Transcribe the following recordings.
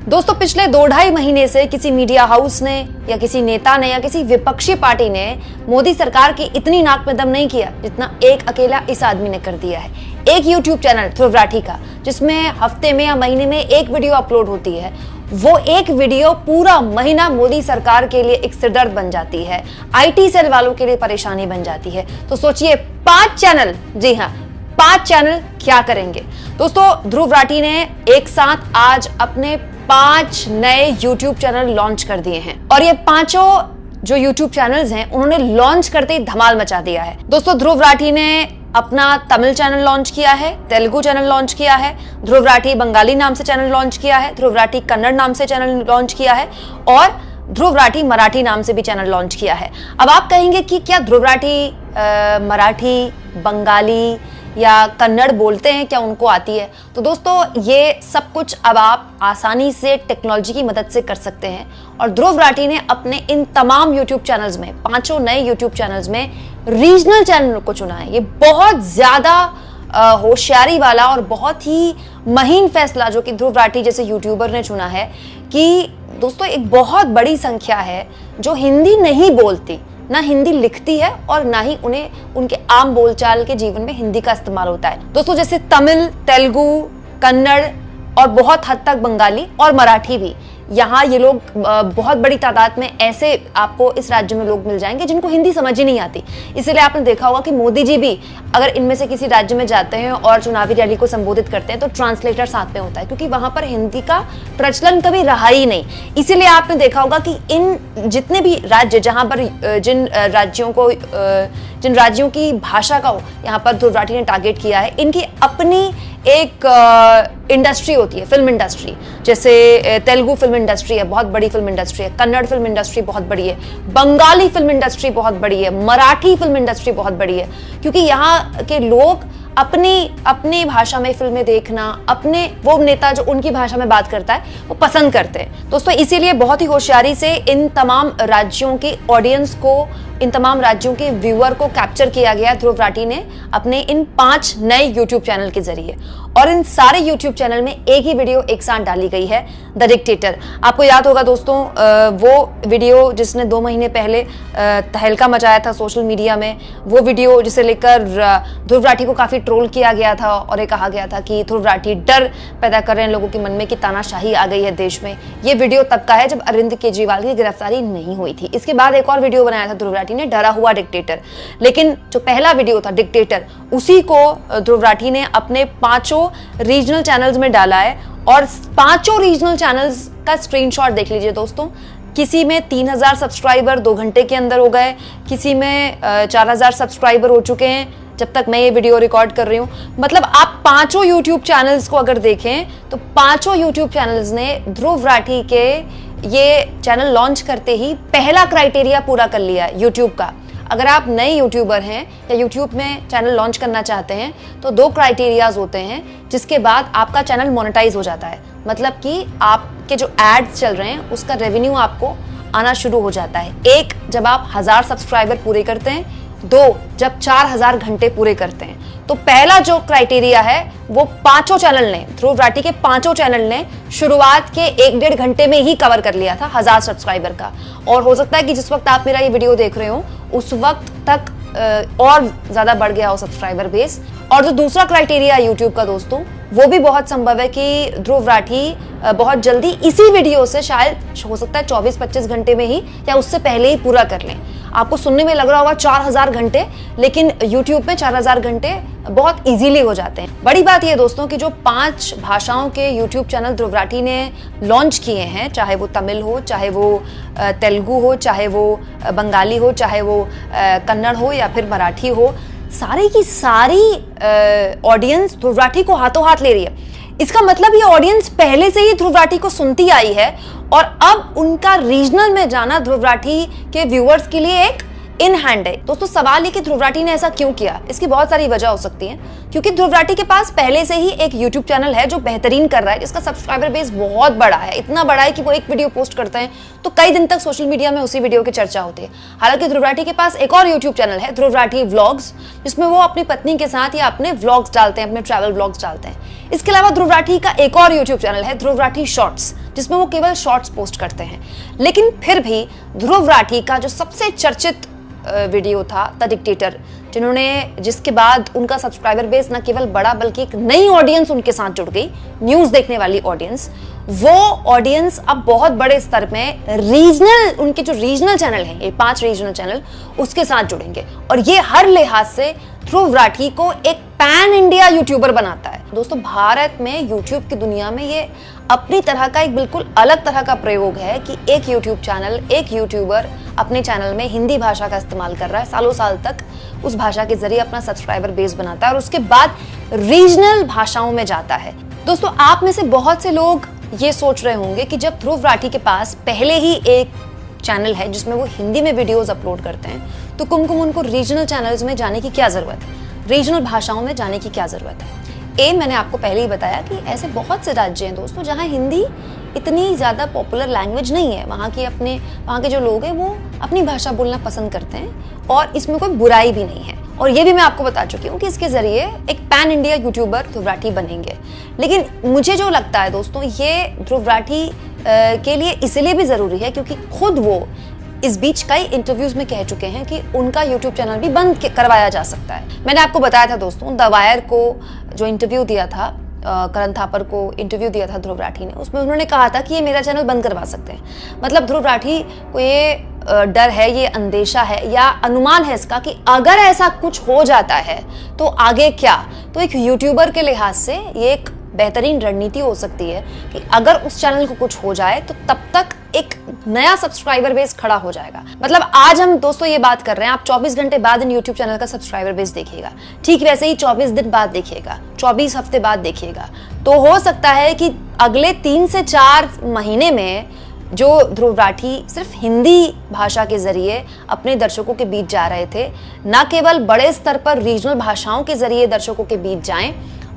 दोस्तों पिछले 2-2.5 महीने से किसी मीडिया हाउस ने या किसी नेता ने या किसी विपक्षी पार्टी ने मोदी सरकार की इतनी नाक में दम नहीं किया जितना एक अकेला इस आदमी ने कर दिया है। एक यूट्यूब चैनल ध्रुव राठी का, जिसमें हफ्ते में या महीने में एक वीडियो अपलोड होती है, वो एक वीडियो पूरा महीना मोदी सरकार के लिए एक सिरदर्द बन जाती है, IT सेल वालों के लिए परेशानी बन जाती है। तो सोचिए 5 चैनल, जी हाँ 5 चैनल क्या करेंगे। दोस्तों ध्रुव राठी ने एक साथ आज अपने 5 नए YouTube चैनल लॉन्च कर दिए हैं और ये पांचों जो YouTube चैनल्स हैं उन्होंने लॉन्च करते ही धमाल मचा दिया है। दोस्तों ध्रुव राठी ने अपना तमिल चैनल लॉन्च किया है, तेलुगु चैनल लॉन्च किया है, ध्रुव राठी बंगाली नाम से चैनल लॉन्च किया है, ध्रुव राठी कन्नड़ नाम से चैनल लॉन्च किया है और ध्रुव राठी मराठी नाम से भी चैनल लॉन्च किया है। अब आप कहेंगे कि क्या ध्रुव राठी मराठी, बंगाली या कन्नड़ बोलते हैं, क्या उनको आती है? तो दोस्तों ये सब कुछ अब आप आसानी से टेक्नोलॉजी की मदद से कर सकते हैं और ध्रुव राठी ने अपने इन तमाम YouTube चैनल्स में, 5 नए YouTube चैनल्स में रीजनल चैनल को चुना है। ये बहुत ज्यादा होशियारी वाला और बहुत ही महीन फैसला जो कि ध्रुव राठी जैसे यूट्यूबर ने चुना है कि दोस्तों एक बहुत बड़ी संख्या है जो हिंदी नहीं बोलती, ना हिंदी लिखती है और ना ही उन्हें उनके आम बोलचाल के जीवन में हिंदी का इस्तेमाल होता है। दोस्तों जैसे तमिल, तेलुगु, कन्नड़ और बहुत हद तक बंगाली और मराठी भी, यहाँ ये लोग बहुत बड़ी तादाद में ऐसे आपको इस राज्य में लोग मिल जाएंगे जिनको हिंदी समझ ही नहीं आती। इसलिए आपने देखा होगा कि मोदी जी भी अगर इनमें से किसी राज्य में जाते हैं और चुनावी रैली को संबोधित करते हैं तो ट्रांसलेटर साथ में होता है, क्योंकि वहां पर हिंदी का प्रचलन कभी रहा ही नहीं। इसीलिए आपने देखा होगा कि इन जितने भी राज्य जहां पर जिन राज्यों की भाषा का यहाँ पर ध्रुव राठी ने टारगेट किया है, इनकी अपनी एक इंडस्ट्री होती है, फिल्म इंडस्ट्री। जैसे तेलुगु फिल्म इंडस्ट्री है, बहुत बड़ी फिल्म इंडस्ट्री है, कन्नड़ फिल्म इंडस्ट्री बहुत बड़ी है, बंगाली फिल्म इंडस्ट्री बहुत बड़ी है, मराठी फिल्म इंडस्ट्री बहुत बड़ी है, क्योंकि यहाँ के लोग अपनी भाषा में फिल्में देखना, अपने वो नेता जो उनकी भाषा में बात करता है वो पसंद करते हैं। दोस्तों इसीलिए बहुत ही होशियारी से इन तमाम राज्यों की ऑडियंस को, इन तमाम राज्यों के व्यूअर को कैप्चर किया गया ध्रुव राठी ने अपने इन 5 नए यूट्यूब चैनल के जरिए। और इन सारे यूट्यूब चैनल में एक ही वीडियो एक साथ डाली गई है, द डिक्टेटर। आपको याद होगा दोस्तों वो वीडियो जिसने 2 महीने पहले तहलका मचाया था सोशल मीडिया में, वो वीडियो जिसे लेकर ध्रुव राठी को काफी ट्रोल किया गया था और ये कहा गया था कि ध्रुव राठी डर पैदा कर रहे हैं लोगों के मन में कि तानाशाही आ गई है देश में। ये वीडियो तब का है जब अरविंद केजरीवाल की गिरफ्तारी नहीं हुई थी। इसके बाद एक और वीडियो बनाया था ध्रुव राठी ने, डरा हुआ डिक्टेटर। लेकिन जो पहला वीडियो था डिक्टेटर, उसी को ध्रुव राठी ने अपने 5 रीजनल चैनल्स में डाला है और 5 रीजनल चैनल्स का स्क्रीनशॉट देख लीजिए दोस्तों। किसी में 3000 सब्सक्राइबर 2 घंटे के अंदर हो गए, किसी में 4000 सब्सक्राइबर हो चुके हैं जब तक मैं ये वीडियो रिकॉर्ड कर रही हूँ। मतलब आप 5 यूट्यूब चैनल्स को अगर देखें तो 5 यूट्यूब चैनल्स ने ध्रुव राठी के ये चैनल लॉन्च करते ही पहला क्राइटेरिया पूरा कर लिया यूट्यूब का। अगर आप नए यूट्यूबर हैं या यूट्यूब में चैनल लॉन्च करना चाहते हैं तो 2 क्राइटेरियाज होते हैं जिसके बाद आपका चैनल मोनेटाइज हो जाता है। मतलब कि आपके जो एड्स चल रहे हैं उसका रेवेन्यू आपको आना शुरू हो जाता है। 1 जब आप 1000 सब्सक्राइबर पूरे करते हैं, 2 जब 4000 घंटे पूरे करते हैं। तो पहला जो क्राइटेरिया है वो 5 चैनल ने, ध्रुव राठी के 5 चैनल ने शुरुआत के 1-1.5 घंटे में ही कवर कर लिया था 1000 सब्सक्राइबर का। और हो सकता है कि जिस वक्त आप मेरा ये वीडियो देख रहे हो उस वक्त तक और ज्यादा बढ़ गया हो सब्सक्राइबर बेस। और जो दूसरा क्राइटेरिया है यूट्यूब का दोस्तों, वो भी बहुत संभव है कि ध्रुव राठी बहुत जल्दी इसी वीडियो से, शायद हो सकता है 24-25 घंटे में ही या उससे पहले ही पूरा कर लें। आपको सुनने में लग रहा होगा 4000 घंटे, लेकिन YouTube में 4000 घंटे बहुत इजीली हो जाते हैं। बड़ी बात यह दोस्तों कि जो 5 भाषाओं के YouTube चैनल ध्रुव राठी ने लॉन्च किए हैं, चाहे वो तमिल हो, चाहे वो तेलुगु हो, चाहे वो बंगाली हो, चाहे वो कन्नड़ हो या फिर मराठी हो, सारी की सारी ऑडियंस ध्रुव राठी को हाथों हाथ ले रही है। इसका मतलब ये ऑडियंस पहले से ही ध्रुव राठी को सुनती आई है और अब उनका रीजनल में जाना ध्रुव राठी के व्यूअर्स के लिए इन हैंड है। दोस्तों सवाल ये कि ध्रुव राठी ने ऐसा क्यों किया, इसकी बहुत सारी वजह हो सकती है। क्योंकि ध्रुव राठी के पास पहले से ही एक यूट्यूब चैनल है जो बेहतरीन कर रहा है, जिसका सब्सक्राइबर बेस बहुत बड़ा है, इतना बड़ा है कि वो एक वीडियो पोस्ट करते हैं तो कई दिन तक सोशल मीडिया में उसी वीडियो की चर्चा होती है। हालांकि ध्रुव राठी के पास एक और यूट्यूब चैनल है, ध्रुव राठी व्लॉग्स, जिसमें वो अपनी पत्नी के साथ या अपने व्लॉग्स डालते हैं, अपने ट्रैवल व्लॉग्स डालते हैं। इसके अलावा ध्रुव राठी का एक और यूट्यूब चैनल है, ध्रुव राठी शॉर्ट्स, जिसमें वो केवल शॉर्ट्स पोस्ट करते हैं। लेकिन फिर भी ध्रुव राठी का जो सबसे चर्चित वीडियो था द डिक्टेटर, जिसके बाद उनका सब्सक्राइबर बेस न केवल बढ़ा बल्कि एक नई ऑडियंस उनके साथ जुड़ गई, न्यूज देखने वाली ऑडियंस। वो ऑडियंस अब बहुत बड़े स्तर में रीजनल, उनके जो रीजनल चैनल हैं, ये 5 रीजनल चैनल, उसके साथ जुड़ेंगे और ये हर लिहाज से ध्रुव राठी को एक पैन इंडिया यूट्यूबर बनाता है। दोस्तों भारत में यूट्यूब की दुनिया में ये अपनी तरह का एक बिल्कुल अलग तरह का प्रयोग है कि एक यूट्यूब चैनल, एक यूट्यूबर अपने चैनल में हिंदी भाषा का इस्तेमाल कर रहा है, सालों साल तक उस भाषा के जरिए अपना सब्सक्राइबर बेस बनाता है और उसके बाद रीजनल भाषाओं में जाता है। दोस्तों आप में से बहुत से लोग ये सोच रहे होंगे कि जब ध्रुव राठी के पास पहले ही एक चैनल है जिसमें वो हिंदी में वीडियोस अपलोड करते हैं, तो कुमकुम उनको रीजनल चैनल्स में जाने की क्या जरूरत है, रीजनल भाषाओं में जाने की क्या जरूरत है। मैंने आपको पहले ही बताया कि ऐसे बहुत से राज्य हैं दोस्तों जहां हिंदी इतनी ज़्यादा पॉपुलर लैंग्वेज नहीं है, वहाँ के जो लोग हैं वो अपनी भाषा बोलना पसंद करते हैं और इसमें कोई बुराई भी नहीं है। और ये भी मैं आपको बता चुकी हूँ कि इसके जरिए एक pan India YouTuber Dhruv Rathee बनेंगे। लेकिन मुझे जो लगता है दोस्तों, ये ध्रुव राठी के लिए इसलिए भी ज़रूरी है क्योंकि खुद वो इस बीच कई इंटरव्यूज में कह चुके हैं कि उनका यूट्यूब चैनल भी बंद करवाया जा सकता है। मैंने आपको बताया था दोस्तों, द वायर को जो इंटरव्यू दिया था, करण थापर को इंटरव्यू दिया था ध्रुव राठी ने, उसमें उन्होंने कहा था कि ये मेरा चैनल बंद करवा सकते हैं। मतलब ध्रुव राठी को ये डर है, ये अंदेशा है या अनुमान है इसका कि अगर ऐसा कुछ हो जाता है तो आगे क्या। तो एक यूट्यूबर के लिहाज से ये एक बेहतरीन रणनीति हो सकती है कि अगर उस चैनल को कुछ हो जाए तो तब तक एक नया सब्सक्राइबर बेस खड़ा हो जाएगा। मतलब आज हम दोस्तों ये बात कर रहे हैं, आप 24 घंटे बाद इन यूट्यूब चैनल का सब्सक्राइबर बेस देखिएगा, ठीक वैसे ही 24 दिन बाद देखिएगा, 24 हफ्ते बाद देखिएगा। तो हो सकता है कि अगले 3 से 4 महीने में जो ध्रुव राठी सिर्फ हिंदी भाषा के जरिए अपने दर्शकों के बीच जा रहे थे, न केवल बड़े स्तर पर रीजनल भाषाओं के जरिए दर्शकों के बीच जाएं,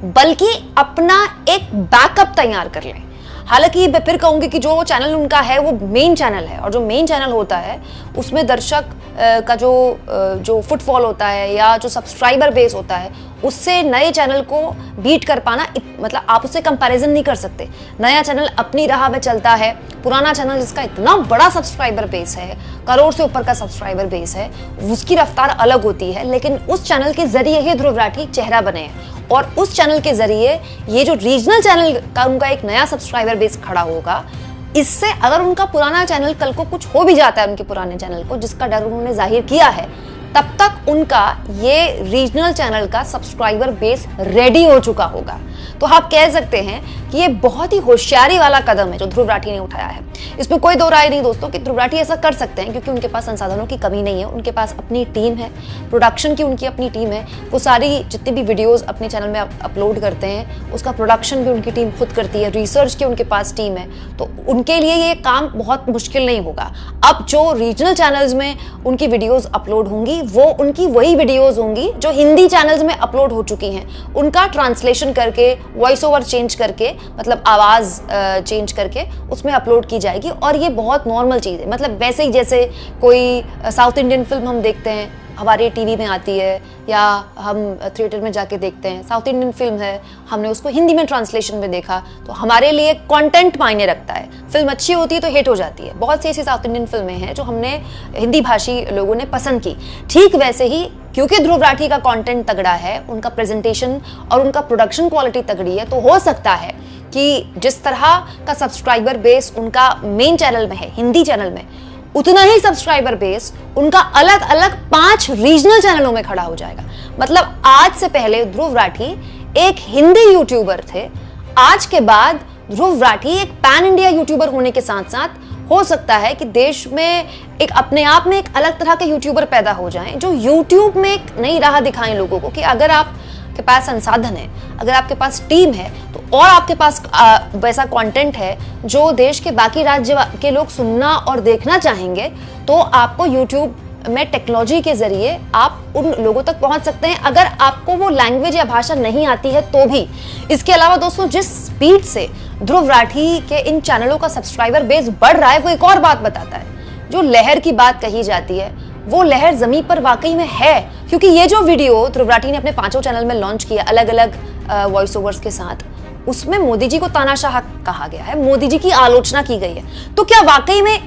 बल्कि अपना एक बैकअप तैयार कर लें। हालांकि मैं फिर कहूंगी कि जो चैनल उनका है वो मेन चैनल है, और जो मेन चैनल होता है उसमें दर्शक का जो फुटफॉल होता है या जो सब्सक्राइबर बेस होता है, उससे नए चैनल को बीट कर पाना, मतलब आप उससे कंपैरिजन नहीं कर सकते। नया चैनल अपनी राह में चलता है, पुराना चैनल जिसका इतना बड़ा सब्सक्राइबर बेस है, करोड़ से ऊपर का सब्सक्राइबर बेस है, उसकी रफ्तार अलग होती है। लेकिन उस चैनल के जरिए ही ध्रुव राठी चेहरा बने हैं और उस चैनल के जरिए ये जो रीजनल चैनल का उनका एक नया सब्सक्राइबर बेस खड़ा होगा। इससे अगर उनका पुराना चैनल कल को कुछ हो भी जाता है उनके पुराने चैनल को, जिसका डर उन्होंने जाहिर किया है, तब तक उनका ये रीजनल चैनल का सब्सक्राइबर बेस रेडी हो चुका होगा। तो आप कह सकते हैं कि ये बहुत ही होशियारी वाला कदम है जो ध्रुव राठी ने उठाया है। इसमें कोई दो राय नहीं दोस्तों कि ध्रुव राठी ऐसा कर सकते हैं, क्योंकि उनके पास संसाधनों की कमी नहीं है, उनके पास अपनी टीम है, प्रोडक्शन की उनकी अपनी टीम है। वो सारी जितनी भी वीडियोस अपने चैनल में अपलोड करते हैं उसका प्रोडक्शन भी उनकी टीम खुद करती है, रिसर्च की उनके पास टीम है, तो उनके लिए ये काम बहुत मुश्किल नहीं होगा। अब जो रीजनल चैनल्स में उनकी वीडियोस अपलोड होंगी वो उनकी वही वीडियोस होंगी जो हिंदी चैनल्स में अपलोड हो चुकी हैं। उनका ट्रांसलेशन करके, वॉइस ओवर चेंज करके, मतलब आवाज चेंज करके उसमें अपलोड की जाएगी। और ये बहुत नॉर्मल चीज है, मतलब वैसे ही जैसे कोई साउथ इंडियन फिल्म हम देखते हैं, हमारे टीवी में आती है या हम थिएटर में जाके देखते हैं, साउथ इंडियन फिल्म है, हमने उसको हिंदी में ट्रांसलेशन में देखा, तो हमारे लिए कंटेंट मायने रखता है। फिल्म अच्छी होती है तो हिट हो जाती है। बहुत सी ऐसी साउथ इंडियन फिल्में हैं जो हमने हिंदी भाषी लोगों ने पसंद की। ठीक वैसे ही क्योंकि ध्रुव राठी का कंटेंट तगड़ा है, उनका प्रेजेंटेशन और उनका प्रोडक्शन क्वालिटी तगड़ी है, तो हो सकता है कि जिस तरह का सब्सक्राइबर बेस उनका मेन चैनल में है, हिंदी चैनल में, उतना ही सब्सक्राइबर बेस उनका अलग अलग 5 रीजनल चैनलों में खड़ा हो जाएगा। मतलब आज से पहले ध्रुव राठी एक हिंदी यूट्यूबर थे, आज के बाद ध्रुव राठी एक पैन इंडिया यूट्यूबर होने के साथ साथ हो सकता है कि देश में एक अपने आप में एक अलग तरह के यूट्यूबर पैदा हो जाएं, जो यूट्यूब में एक नई राह दिखाएं लोगों को कि अगर आपके पास संसाधन है, अगर आपके पास टीम है, तो और आपके पास वैसा कंटेंट है जो देश के बाकी राज्य के लोग सुनना और देखना चाहेंगे, तो आपको यूट्यूब में टेक्नोलॉजी के जरिए आप उन लोगों तक पहुंच सकते हैं, अगर आपको वो लैंग्वेज या भाषा नहीं आती है तो भी। इसके अलावा दोस्तों, जिस स्पीड से ध्रुव राठी के इन चैनलों का सब्सक्राइबर बेस बढ़ रहा है, वो एक और बात बताता है। जो लहर की बात कही जाती है, वो लहर जमीन पर वाकई में है, क्योंकि ये जो वीडियो ध्रुव राठी ने अपने 5 चैनल में लॉन्च किया अलग अलग वॉइस ओवर्स के साथ, उसमें मोदी जी को तानाशाह कहा गया है, मोदी जी की आलोचना की गई है। तो क्या वाकई में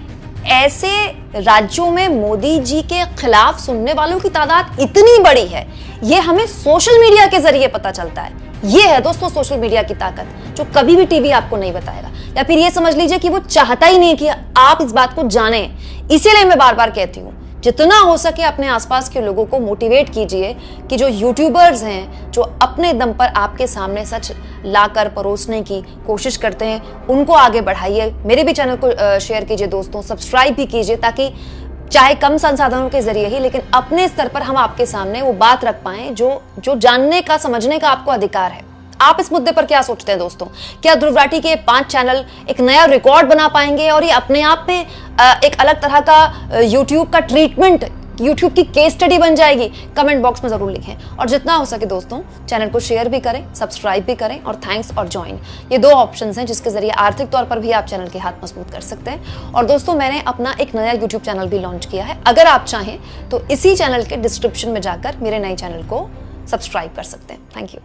ऐसे राज्यों में मोदी जी के खिलाफ सुनने वालों की तादाद इतनी बड़ी है? ये हमें सोशल मीडिया के जरिए पता चलता है। ये है दोस्तों सोशल मीडिया की ताकत, जो कभी भी टीवी आपको नहीं बताएगा, या फिर ये समझ लीजिए कि वो चाहता ही नहीं कि आप इस बात को जाने। इसीलिए मैं बार बार कहती हूं, जितना हो सके अपने आसपास के लोगों को मोटिवेट कीजिए कि जो यूट्यूबर्स हैं, जो अपने दम पर आपके सामने सच लाकर परोसने की कोशिश करते हैं, उनको आगे बढ़ाइए। मेरे भी चैनल को शेयर कीजिए दोस्तों, सब्सक्राइब भी कीजिए, ताकि चाहे कम संसाधनों के जरिए ही, लेकिन अपने स्तर पर हम आपके सामने वो बात रख पाएं जो जानने का, समझने का आपको अधिकार है। आप इस मुद्दे पर क्या सोचते हैं दोस्तों? क्या ध्रुव राठी के 5 चैनल एक नया रिकॉर्ड बना पाएंगे और ये अपने आप में एक अलग तरह का यूट्यूब का ट्रीटमेंट, यूट्यूब की केस स्टडी बन जाएगी? कमेंट बॉक्स में जरूर लिखें, और जितना हो सके दोस्तों चैनल को शेयर भी करें, सब्सक्राइब भी करें, और थैंक्स और ज्वाइन, ये 2 ऑप्शंस हैं जिसके जरिए आर्थिक तौर पर भी आप चैनल के हाथ मजबूत कर सकते हैं। और दोस्तों, मैंने अपना एक नया यूट्यूब चैनल भी लॉन्च किया है, अगर आप चाहें तो इसी चैनल के डिस्क्रिप्शन में जाकर मेरे नए चैनल को सब्सक्राइब कर सकते हैं। Thank you.